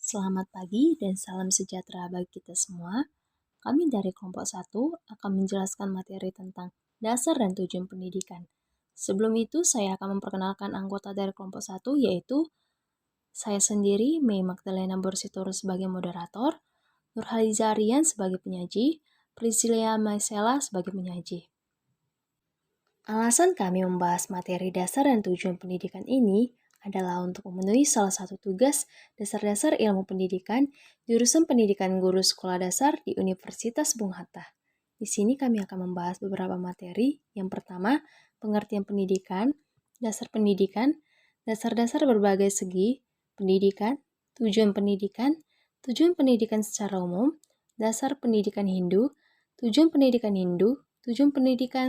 Selamat pagi dan salam sejahtera bagi kita semua. Kami dari kelompok 1 akan menjelaskan materi tentang dasar dan tujuan pendidikan. Sebelum itu, saya akan memperkenalkan anggota dari kelompok 1, yaitu saya sendiri, Mei Magdalena Borsitoro sebagai moderator, Nurhaliza Aryan sebagai penyaji, Priscilia Maisela sebagai penyaji. Alasan kami membahas materi dasar dan tujuan pendidikan ini adalah untuk memenuhi salah satu tugas dasar-dasar ilmu pendidikan jurusan pendidikan guru sekolah dasar di Universitas Bung Hatta. Di sini kami akan membahas beberapa materi. Yang pertama, pengertian pendidikan, dasar-dasar berbagai segi, pendidikan, tujuan pendidikan secara umum, dasar pendidikan Hindu, tujuan pendidikan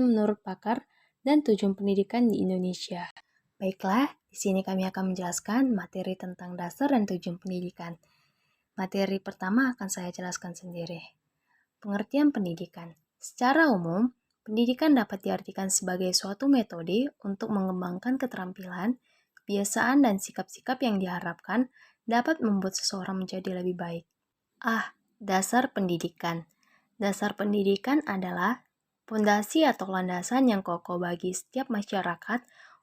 menurut pakar, dan tujuan pendidikan di Indonesia. Baiklah, di sini kami akan menjelaskan materi tentang dasar dan tujuan pendidikan. Materi pertama akan saya jelaskan sendiri. Pengertian pendidikan. Secara umum, pendidikan dapat diartikan sebagai suatu metode untuk mengembangkan keterampilan, kebiasaan, dan sikap-sikap yang diharapkan dapat membuat seseorang menjadi lebih baik. Dasar pendidikan. Dasar pendidikan adalah fondasi atau landasan yang kokoh bagi setiap masyarakat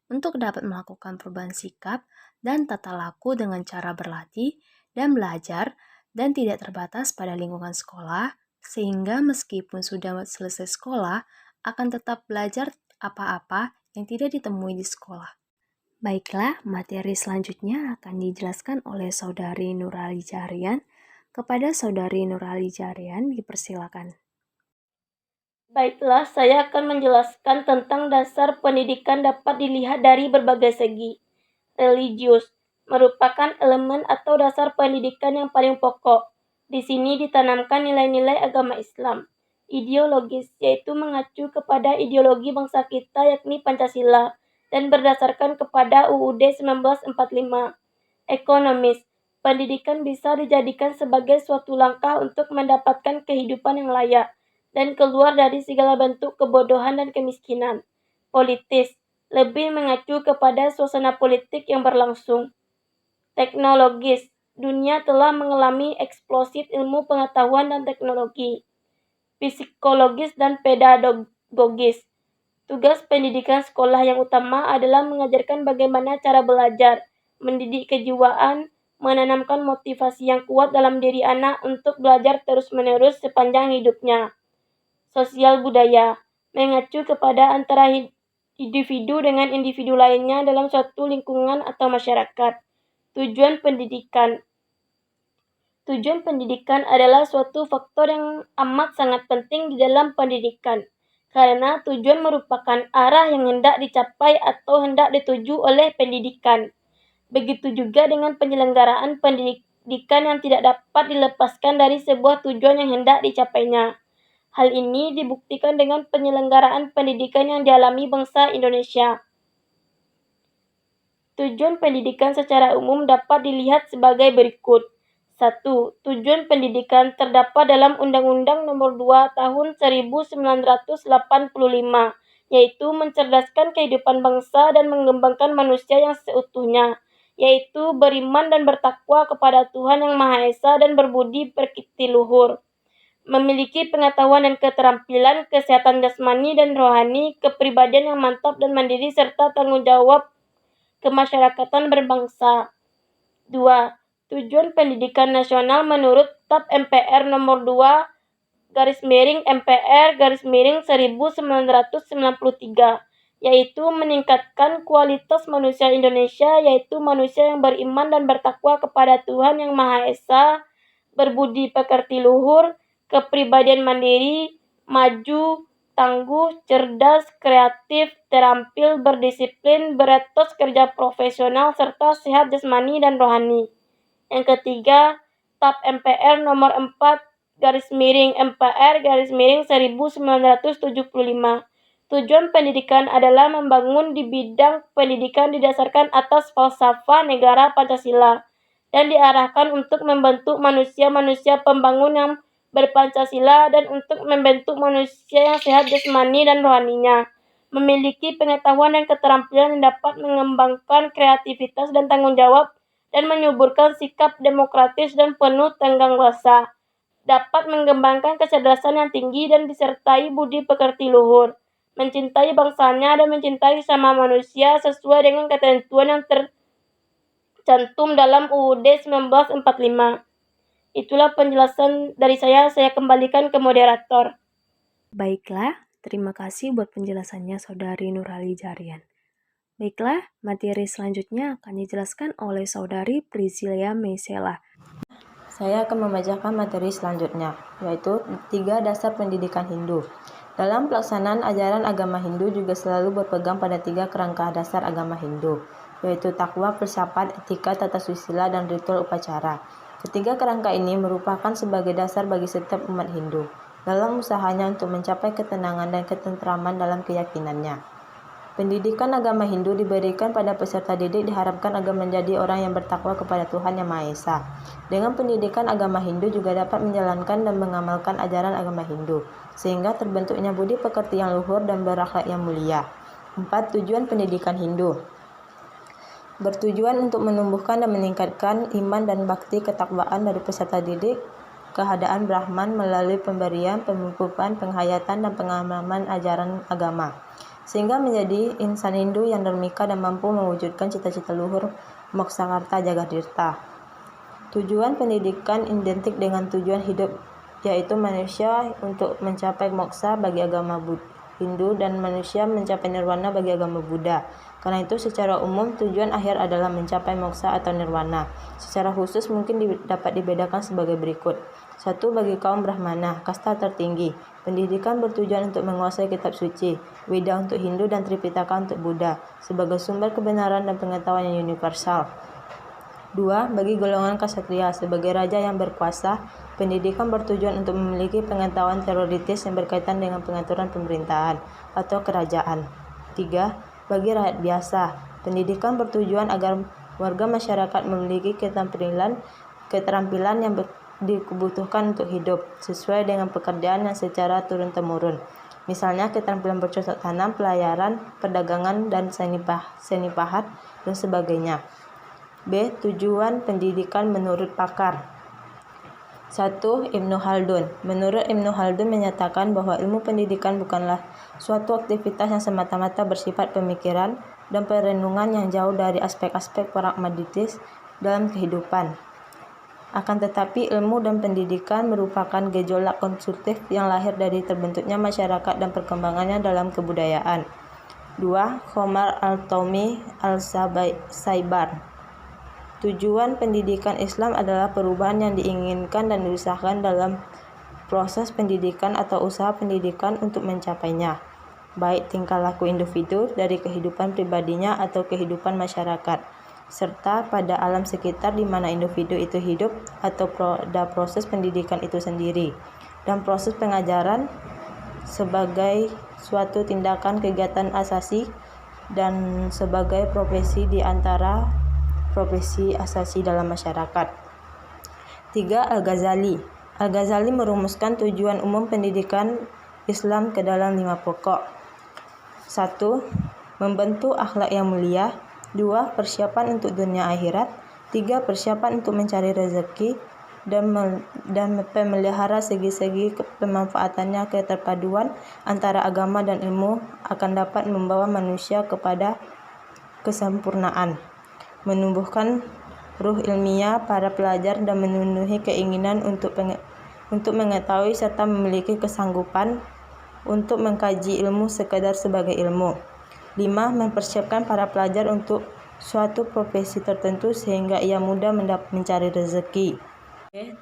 untuk dapat melakukan perubahan sikap dan tata laku dengan cara berlatih dan belajar dan tidak terbatas pada lingkungan sekolah, sehingga meskipun sudah selesai sekolah, akan tetap belajar apa-apa yang tidak ditemui di sekolah. Baiklah, materi selanjutnya akan dijelaskan oleh Saudari Nurhaliza Aryan. Kepada Saudari Nurhaliza Aryan, dipersilakan. Baiklah, saya akan menjelaskan tentang dasar pendidikan dapat dilihat dari berbagai segi. Religius merupakan elemen atau dasar pendidikan yang paling pokok. Di sini ditanamkan nilai-nilai agama Islam. Ideologis, yaitu mengacu kepada ideologi bangsa kita yakni Pancasila dan berdasarkan kepada UUD 1945. Ekonomis, pendidikan bisa dijadikan sebagai suatu langkah untuk mendapatkan kehidupan yang layak dan keluar dari segala bentuk kebodohan dan kemiskinan. Politis, lebih mengacu kepada suasana politik yang berlangsung. Teknologis, dunia telah mengalami eksplosif ilmu pengetahuan dan teknologi. Psikologis dan pedagogis, tugas pendidikan sekolah yang utama adalah mengajarkan bagaimana cara belajar, mendidik kejiwaan, menanamkan motivasi yang kuat dalam diri anak untuk belajar terus-menerus sepanjang hidupnya. Sosial budaya, mengacu kepada antara individu dengan individu lainnya dalam suatu lingkungan atau masyarakat. Tujuan pendidikan. Tujuan pendidikan adalah suatu faktor yang amat sangat penting di dalam pendidikan, karena tujuan merupakan arah yang hendak dicapai atau hendak dituju oleh pendidikan. Begitu juga dengan penyelenggaraan pendidikan yang tidak dapat dilepaskan dari sebuah tujuan yang hendak dicapainya. Hal ini dibuktikan dengan penyelenggaraan pendidikan yang dialami bangsa Indonesia. Tujuan pendidikan secara umum dapat dilihat sebagai berikut. 1. Tujuan pendidikan terdapat dalam Undang-Undang Nomor 2 Tahun 1985, yaitu mencerdaskan kehidupan bangsa dan mengembangkan manusia yang seutuhnya, yaitu beriman dan bertakwa kepada Tuhan Yang Maha Esa dan berbudi pekerti luhur. Memiliki pengetahuan dan keterampilan, kesehatan jasmani dan rohani, kepribadian yang mantap dan mandiri, serta tanggung jawab kemasyarakatan berbangsa. 2. Tujuan pendidikan nasional menurut TAP MPR nomor 2/MPR/1993, yaitu meningkatkan kualitas manusia Indonesia, yaitu manusia yang beriman dan bertakwa kepada Tuhan Yang Maha Esa, berbudi pekerti luhur, kepribadian mandiri, maju, tangguh, cerdas, kreatif, terampil, berdisiplin, beretos kerja profesional, serta sehat jasmani dan rohani. Yang ketiga, TAP MPR nomor 4/MPR/1975. Tujuan pendidikan adalah membangun di bidang pendidikan didasarkan atas falsafah negara Pancasila dan diarahkan untuk membentuk manusia-manusia pembangun yang berpancasila dan untuk membentuk manusia yang sehat jasmani dan rohaninya, memiliki pengetahuan dan keterampilan yang dapat mengembangkan kreativitas dan tanggung jawab dan menyuburkan sikap demokratis dan penuh tenggang rasa. Dapat mengembangkan kecerdasan yang tinggi dan disertai budi pekerti luhur, mencintai bangsanya dan mencintai sesama manusia sesuai dengan ketentuan yang tercantum dalam UUD 1945. Itulah penjelasan dari saya kembalikan ke moderator. Baiklah, terima kasih buat penjelasannya Saudari Nurhali Jarian. Baiklah, materi selanjutnya akan dijelaskan oleh Saudari Priscilia Meisela. Saya akan membacakan materi selanjutnya, yaitu 3 dasar pendidikan Hindu. Dalam pelaksanaan ajaran agama Hindu juga selalu berpegang pada 3 kerangka dasar agama Hindu, yaitu takwa, filsafat, etika, tata susila, dan ritual upacara. Ketiga kerangka ini merupakan sebagai dasar bagi setiap umat Hindu dalam usahanya untuk mencapai ketenangan dan ketentraman dalam keyakinannya. Pendidikan agama Hindu diberikan pada peserta didik diharapkan agar menjadi orang yang bertakwa kepada Tuhan Yang Maha Esa. Dengan pendidikan agama Hindu juga dapat menjalankan dan mengamalkan ajaran agama Hindu, sehingga terbentuknya budi pekerti yang luhur dan berakhlak yang mulia. 4. Tujuan pendidikan Hindu bertujuan untuk menumbuhkan dan meningkatkan iman dan bakti ketakwaan dari peserta didik, keadaan Brahman melalui pemberian, pemupukan, penghayatan, dan pengamalan ajaran agama, sehingga menjadi insan Hindu yang dermika dan mampu mewujudkan cita-cita luhur Mokshakarta Jagadirta. Tujuan pendidikan identik dengan tujuan hidup, yaitu manusia untuk mencapai moksha bagi agama Hindu dan manusia mencapai nirwana bagi agama Buddha. Karena itu secara umum tujuan akhir adalah mencapai moksha atau nirwana. Secara khusus mungkin dapat dibedakan sebagai berikut. 1. Bagi kaum Brahmana, kasta tertinggi, pendidikan bertujuan untuk menguasai kitab suci, Weda untuk Hindu dan Tripitaka untuk Buddha, sebagai sumber kebenaran dan pengetahuan yang universal. 2. Bagi golongan ksatria, sebagai raja yang berkuasa, pendidikan bertujuan untuk memiliki pengetahuan teoritis yang berkaitan dengan pengaturan pemerintahan atau kerajaan. 3. Bagi rakyat biasa, pendidikan bertujuan agar warga masyarakat memiliki keterampilan yang dibutuhkan untuk hidup sesuai dengan pekerjaan yang secara turun-temurun. Misalnya keterampilan bercocok tanam, pelayaran, perdagangan, dan seni pahat, dan sebagainya. B. Tujuan pendidikan menurut pakar. 1. Ibnu Khaldun. Menurut Ibnu Khaldun menyatakan bahwa ilmu pendidikan bukanlah suatu aktivitas yang semata-mata bersifat pemikiran dan perenungan yang jauh dari aspek-aspek pragmatis dalam kehidupan. Akan tetapi ilmu dan pendidikan merupakan gejolak konstruktif yang lahir dari terbentuknya masyarakat dan perkembangannya dalam kebudayaan. 2. Khomar al-Taumi al-Saibar. Tujuan pendidikan Islam adalah perubahan yang diinginkan dan diusahakan dalam proses pendidikan atau usaha pendidikan untuk mencapainya, baik tingkah laku individu dari kehidupan pribadinya atau kehidupan masyarakat, serta pada alam sekitar di mana individu itu hidup atau pada proses pendidikan itu sendiri, dan proses pengajaran sebagai suatu tindakan kegiatan asasi dan sebagai profesi di antara profesi asasi dalam masyarakat. 3. Al-Ghazali. Al-Ghazali merumuskan tujuan umum pendidikan Islam ke dalam 5 pokok. 1. Membentuk akhlak yang mulia. 2. Persiapan untuk dunia akhirat. 3. Persiapan untuk mencari rezeki dan memelihara segi-segi pemanfaatannya. Keterpaduan antara agama dan ilmu akan dapat membawa manusia kepada kesempurnaan, menumbuhkan ruh ilmiah para pelajar dan memenuhi keinginan untuk mengetahui serta memiliki kesanggupan untuk mengkaji ilmu sekadar sebagai ilmu. 5. Mempersiapkan para pelajar untuk suatu profesi tertentu sehingga ia mudah mencari rezeki.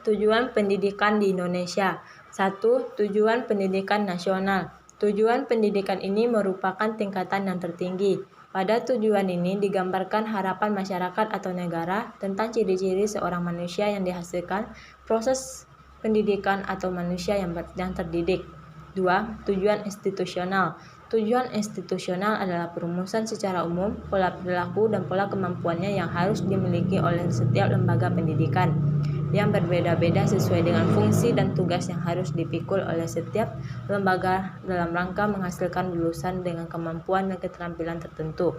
Tujuan pendidikan di Indonesia. 1. Tujuan pendidikan nasional. Tujuan pendidikan ini merupakan tingkatan yang tertinggi. Pada tujuan ini digambarkan harapan masyarakat atau negara tentang ciri-ciri seorang manusia yang dihasilkan proses pendidikan atau manusia yang terdidik. 2. Tujuan institusional. Tujuan institusional adalah perumusan secara umum pola perilaku dan pola kemampuannya yang harus dimiliki oleh setiap lembaga pendidikan yang berbeda-beda sesuai dengan fungsi dan tugas yang harus dipikul oleh setiap lembaga dalam rangka menghasilkan lulusan dengan kemampuan dan keterampilan tertentu.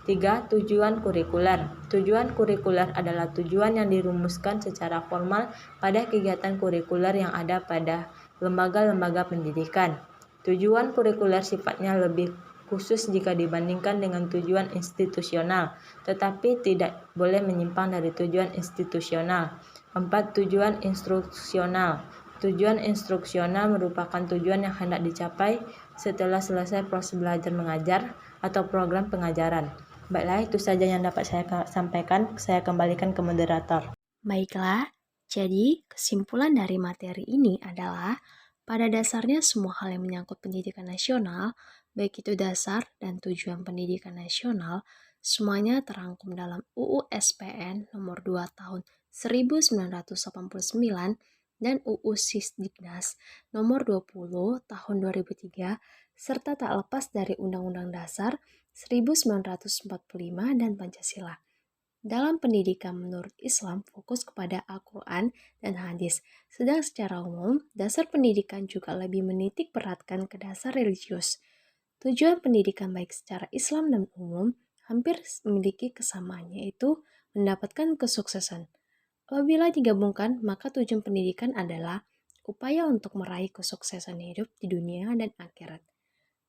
3. Tujuan kurikuler. Tujuan kurikuler adalah tujuan yang dirumuskan secara formal pada kegiatan kurikuler yang ada pada lembaga-lembaga pendidikan. Tujuan kurikuler sifatnya lebih khusus jika dibandingkan dengan tujuan institusional, tetapi tidak boleh menyimpang dari tujuan institusional. 4. Tujuan instruksional. Tujuan instruksional merupakan tujuan yang hendak dicapai setelah selesai proses belajar mengajar atau program pengajaran. Baiklah, itu saja yang dapat saya sampaikan. Saya kembalikan ke moderator. Baiklah, jadi kesimpulan dari materi ini adalah pada dasarnya semua hal yang menyangkut pendidikan nasional, baik itu dasar dan tujuan pendidikan nasional, semuanya terangkum dalam UU SPN nomor 2 tahun 1989 dan UU Sisdiknas nomor 20 tahun 2003 serta tak lepas dari Undang-Undang Dasar 1945 dan Pancasila. Dalam pendidikan menurut Islam fokus kepada Al-Quran dan hadis, sedang secara umum dasar pendidikan juga lebih menitik beratkan ke dasar religius. Tujuan pendidikan baik secara Islam dan umum hampir memiliki kesamaan, yaitu mendapatkan kesuksesan. Apabila digabungkan, maka tujuan pendidikan adalah upaya untuk meraih kesuksesan hidup di dunia dan akhirat.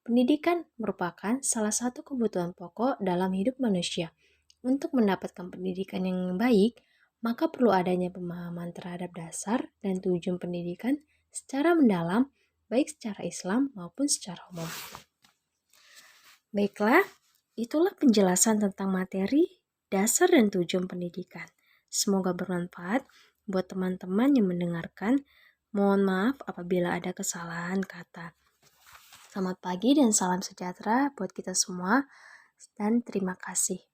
Pendidikan merupakan salah satu kebutuhan pokok dalam hidup manusia. Untuk mendapatkan pendidikan yang baik, maka perlu adanya pemahaman terhadap dasar dan tujuan pendidikan secara mendalam, baik secara Islam maupun secara umum. Baiklah, itulah penjelasan tentang materi dasar dan tujuan pendidikan. Semoga bermanfaat buat teman-teman yang mendengarkan. Mohon maaf apabila ada kesalahan kata. Selamat pagi dan salam sejahtera buat kita semua, dan terima kasih.